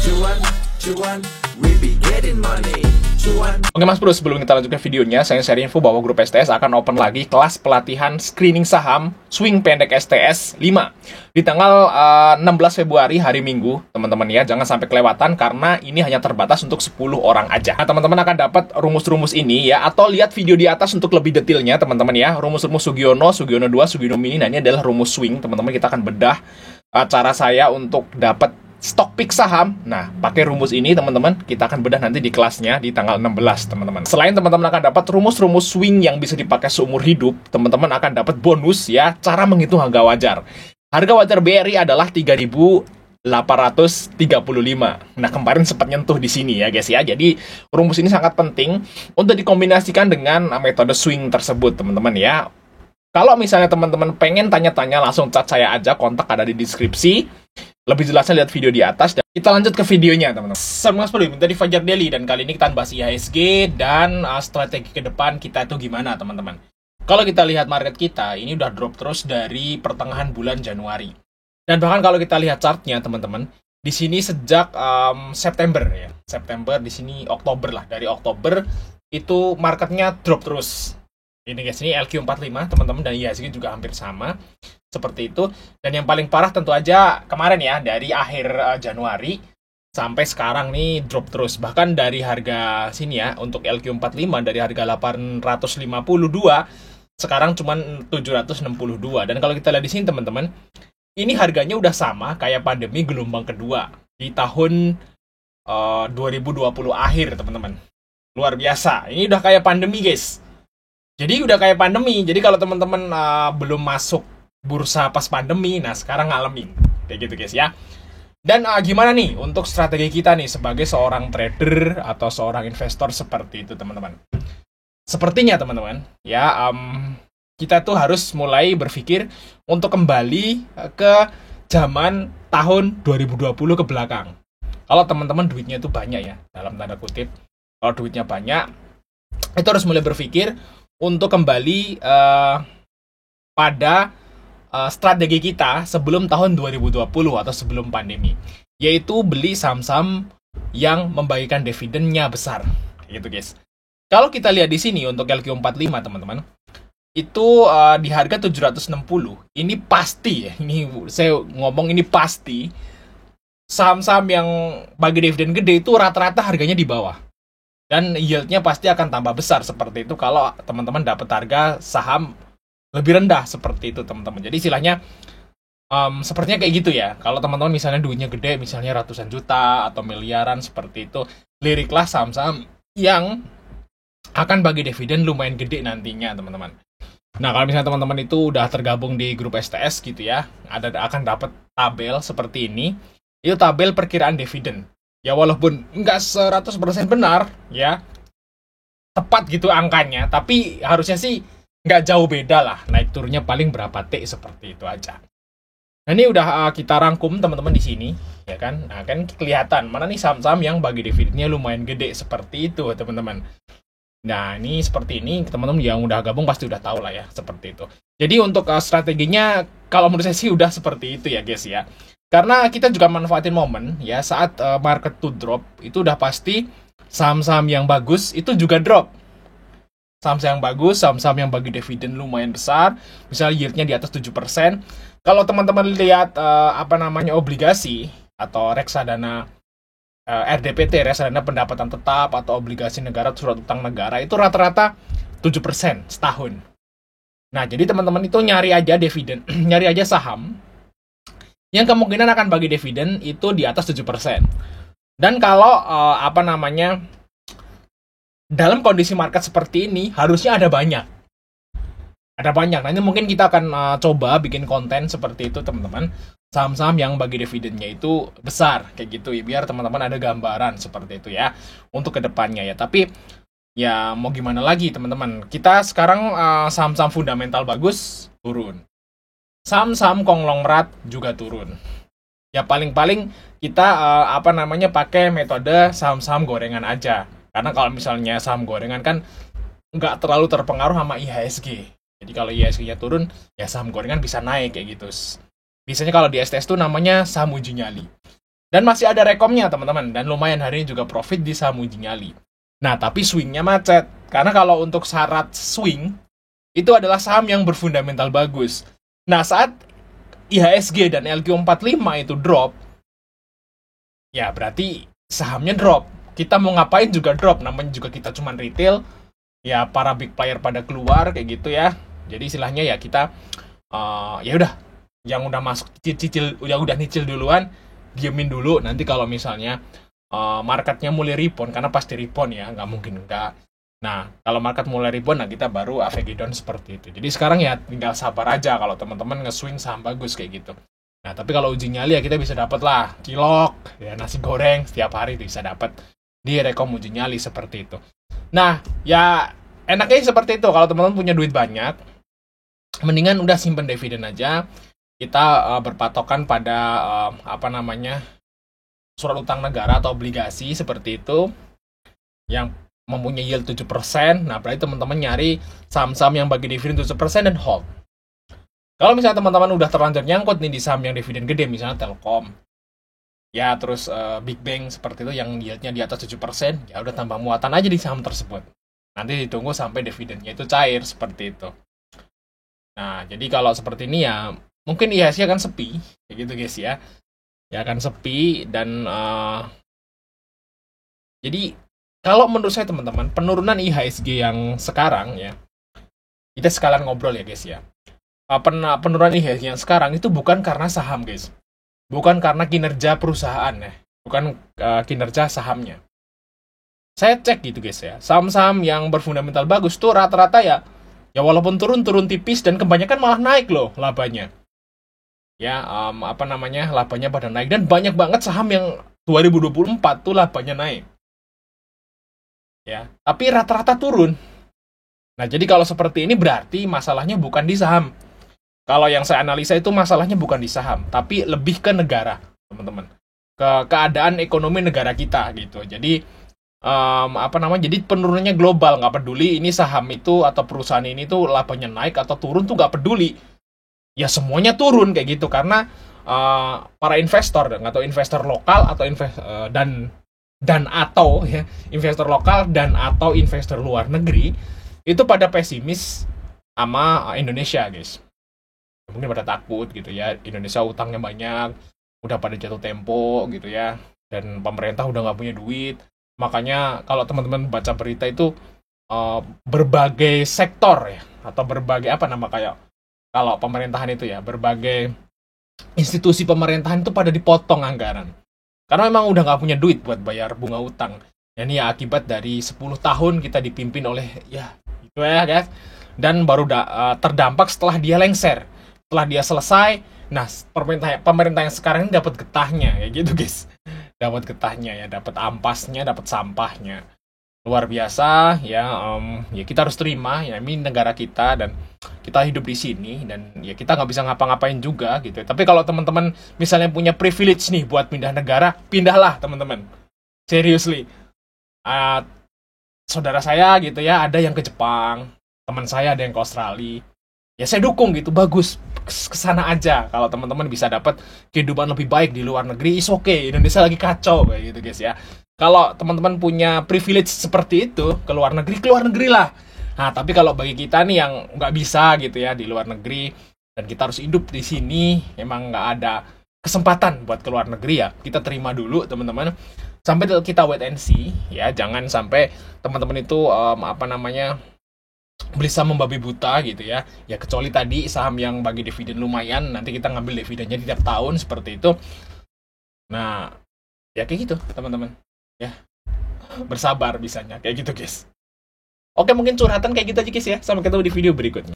Cuan, cuan, we be getting money. Cuan. Oke Mas Bro, sebelum kita lanjut ke videonya, saya share info bahwa grup STS akan open lagi kelas pelatihan screening saham swing pendek STS 5 di tanggal 16 Februari hari Minggu, teman-teman ya. Jangan sampai kelewatan karena ini hanya terbatas untuk 10 orang aja. Nah, teman-teman akan dapat rumus-rumus ini ya, atau lihat video di atas untuk lebih detailnya, teman-teman ya. Rumus-rumus Sugiono 2, Sugiono Mini. Nah, ini adalah rumus swing, teman-teman. Kita akan bedah cara saya untuk dapat stock pick saham. Nah, pakai rumus ini teman-teman, kita akan bedah nanti di kelasnya di tanggal 16, teman-teman. Selain teman-teman akan dapat rumus-rumus swing yang bisa dipakai seumur hidup, teman-teman akan dapat bonus ya, cara menghitung harga wajar. Harga wajar BRI adalah 3.835. Nah, kemarin sempat nyentuh di sini ya, guys ya. Jadi, rumus ini sangat penting untuk dikombinasikan dengan metode swing tersebut, teman-teman ya. Kalau misalnya teman-teman pengen tanya-tanya, langsung chat saya aja, kontak ada di deskripsi. Lebih jelasnya lihat video di atas. Dan kita lanjut ke videonya, teman-teman. Saya dari Fajar Daily, dan kali ini kita bahas IHSG dan strategi ke depan kita itu gimana, teman-teman. Kalau kita lihat market kita, ini udah drop terus dari pertengahan bulan Januari. Dan bahkan kalau kita lihat chartnya, teman-teman, di sini sejak September ya. September, di sini Oktober lah. Dari Oktober itu marketnya drop terus. Ini guys, ini LQ45 teman-teman, dan IHSG juga hampir sama seperti itu. Dan yang paling parah tentu aja kemarin ya, dari akhir Januari sampai sekarang nih drop terus. Bahkan dari harga sini ya, untuk LQ45 dari harga 852 sekarang cuma 762. Dan kalau kita lihat di sini teman-teman, ini harganya udah sama kayak pandemi gelombang kedua di tahun 2020 akhir, teman-teman. Luar biasa. Ini udah kayak pandemi, guys. Jadi udah kayak pandemi. Jadi kalau teman-teman belum masuk bursa pas pandemi, nah sekarang ngalamin kayak gitu, guys ya. Dan gimana nih untuk strategi kita nih sebagai seorang trader atau seorang investor seperti itu, teman-teman. Sepertinya teman-teman ya, kita tuh harus mulai berpikir untuk kembali ke zaman tahun 2020 ke belakang. Kalau teman-teman duitnya itu banyak ya, dalam tanda kutip, kalau duitnya banyak, itu harus mulai berpikir untuk kembali pada strategi kita sebelum tahun 2020 atau sebelum pandemi, yaitu beli saham-saham yang membagikan dividennya besar, gitu guys. Kalau kita lihat di sini untuk LQ45 teman-teman, itu di harga 760. Ini pasti ya, ini saya ngomong ini pasti saham-saham yang bagi dividen gede itu rata-rata harganya di bawah. Dan yieldnya pasti akan tambah besar seperti itu kalau teman-teman dapat harga saham lebih rendah seperti itu, teman-teman. Jadi istilahnya sepertinya kayak gitu ya. Kalau teman-teman misalnya duitnya gede, misalnya ratusan juta atau miliaran seperti itu, liriklah saham-saham yang akan bagi dividen lumayan gede nantinya, teman-teman. Nah, kalau misalnya teman-teman itu udah tergabung di grup STS gitu ya, akan dapat tabel seperti ini. Itu tabel perkiraan dividen. Ya walaupun nggak 100% benar ya, tepat gitu angkanya, tapi harusnya sih nggak jauh beda lah, naik turunnya paling berapa T seperti itu aja. Nah, ini udah kita rangkum teman-teman di sini ya kan. Nah, kan kelihatan mana nih saham-saham yang bagi dividennya lumayan gede seperti itu, teman-teman. Nah, ini seperti ini, teman-teman yang udah gabung pasti udah tahu lah ya seperti itu. Jadi untuk strateginya kalau menurut saya sih udah seperti itu ya, guys ya. Karena kita juga manfaatin momen ya, saat market to drop itu udah pasti saham-saham yang bagus itu juga drop. Saham-saham yang bagus, saham-saham yang bagi dividen lumayan besar, misalnya yieldnya di atas 7%. Kalau teman-teman lihat obligasi atau reksadana RDPT, reksadana pendapatan tetap, atau obligasi negara, surat utang negara, itu rata-rata 7% setahun. Nah, jadi teman-teman itu nyari aja dividen, nyari aja saham yang kemungkinan akan bagi dividen itu di atas 7%. Dan kalau dalam kondisi market seperti ini harusnya ada banyak. Ada banyak. Nanti mungkin kita akan coba bikin konten seperti itu, teman-teman. Saham-saham yang bagi dividennya itu besar kayak gitu ya, biar teman-teman ada gambaran seperti itu ya untuk kedepannya ya. Tapi ya mau gimana lagi, teman-teman. Kita sekarang saham-saham fundamental bagus turun. Saham-saham konglomerat juga turun. Ya paling-paling kita pakai metode saham-saham gorengan aja. Karena kalau misalnya saham gorengan kan nggak terlalu terpengaruh sama IHSG. Jadi kalau IHSG-nya turun, ya saham gorengan bisa naik kayak gitu. Biasanya kalau di STS tuh namanya saham uji nyali. Dan masih ada rekomnya teman-teman, dan lumayan hari ini juga profit di saham uji nyali. Nah, tapi swingnya macet. Karena kalau untuk syarat swing, itu adalah saham yang berfundamental bagus. Nah, saat IHSG dan LQ45 itu drop, ya berarti sahamnya drop. Kita mau ngapain juga drop, namanya juga kita cuman retail, ya para big player pada keluar, kayak gitu ya. Jadi istilahnya ya kita, ya udah, yang udah masuk cicil, yang udah nyicil duluan, diemin dulu. Nanti kalau misalnya marketnya mulai rebound, karena pasti rebound ya, nggak mungkin enggak. Nah, kalau market mulai rebound, nah kita baru AVG down seperti itu. Jadi sekarang ya tinggal sabar aja kalau teman-teman nge-swing saham bagus kayak gitu. Nah, tapi kalau uji nyali ya kita bisa dapat lah cilok, ya nasi goreng setiap hari bisa dapat di rekom uji nyali seperti itu. Nah, ya enaknya seperti itu. Kalau teman-teman punya duit banyak, mendingan udah simpen dividen aja. Kita berpatokan pada surat utang negara atau obligasi seperti itu yang mempunyai yield 7%. Nah, berarti teman-teman nyari saham-saham yang bagi dividen 7% dan hold. Kalau misalnya teman-teman udah terlanjur nyangkut nih di saham yang dividen gede, misalnya Telkom, ya terus Big Bang seperti itu yang yieldnya di atas 7%, ya udah tambah muatan aja di saham tersebut. Nanti ditunggu sampai dividennya itu cair seperti itu. Nah, jadi kalau seperti ini ya mungkin IHSG akan sepi, kayak gitu guys ya. Ya akan sepi dan jadi kalau menurut saya teman-teman, penurunan IHSG yang sekarang ya, kita sekalian ngobrol ya guys ya. Penurunan IHSG yang sekarang itu bukan karena saham guys, bukan karena kinerja perusahaan ya, bukan kinerja sahamnya. Saya cek gitu guys ya, saham-saham yang berfundamental bagus tuh rata-rata ya walaupun turun tipis dan kebanyakan malah naik loh labanya. Ya, labanya pada naik dan banyak banget saham yang 2024 tuh labanya naik. Ya, tapi rata-rata turun. Nah, jadi kalau seperti ini berarti masalahnya bukan di saham. Kalau yang saya analisa itu masalahnya bukan di saham, tapi lebih ke negara, teman-teman. Ke keadaan ekonomi negara kita gitu. Jadi jadi penurunannya global, nggak peduli ini saham itu atau perusahaan ini tuh labanya naik atau turun tuh nggak peduli. Ya semuanya turun kayak gitu karena para investor atau investor lokal atau investor lokal dan atau investor luar negeri itu pada pesimis sama Indonesia guys. Mungkin pada takut gitu ya, Indonesia utangnya banyak, udah pada jatuh tempo gitu ya, dan pemerintah udah nggak punya duit. Makanya kalau teman-teman baca berita itu berbagai sektor ya atau berbagai kayak kalau pemerintahan itu ya, berbagai institusi pemerintahan itu pada dipotong anggaran. Karena memang udah nggak punya duit buat bayar bunga utang. Ya, ini ya akibat dari 10 tahun kita dipimpin oleh, ya, itu ya guys. Dan baru terdampak setelah dia lengser. Setelah dia selesai, nah pemerintah yang sekarang ini dapat getahnya, ya gitu guys. Dapat getahnya ya, dapat ampasnya, dapat sampahnya. Luar biasa ya, ya kita harus terima ya, ini negara kita dan kita hidup di sini dan ya kita nggak bisa ngapa-ngapain juga gitu. Tapi kalau teman-teman misalnya punya privilege nih buat pindah negara, pindahlah teman-teman. Seriously, saudara saya gitu ya, ada yang ke Jepang, teman saya ada yang ke Australia. Ya saya dukung gitu, bagus, kesana aja. Kalau teman-teman bisa dapat kehidupan lebih baik di luar negeri, is okay. Indonesia lagi kacau kayak gitu guys ya. Kalau teman-teman punya privilege seperti itu, ke luar negeri lah. Nah, tapi kalau bagi kita nih yang nggak bisa gitu ya di luar negeri, dan kita harus hidup di sini, emang nggak ada kesempatan buat ke luar negeri ya, kita terima dulu teman-teman. Sampai kita wait and see, ya jangan sampai teman-teman itu beli saham membabi buta gitu ya. Ya kecuali tadi saham yang bagi dividen lumayan, nanti kita ngambil dividennya di tiap tahun seperti itu. Nah, ya kayak gitu teman-teman. Ya, bersabar bisanya kayak gitu guys. Oke, mungkin curhatan kayak gitu aja guys ya. Sampai ketemu di video berikutnya.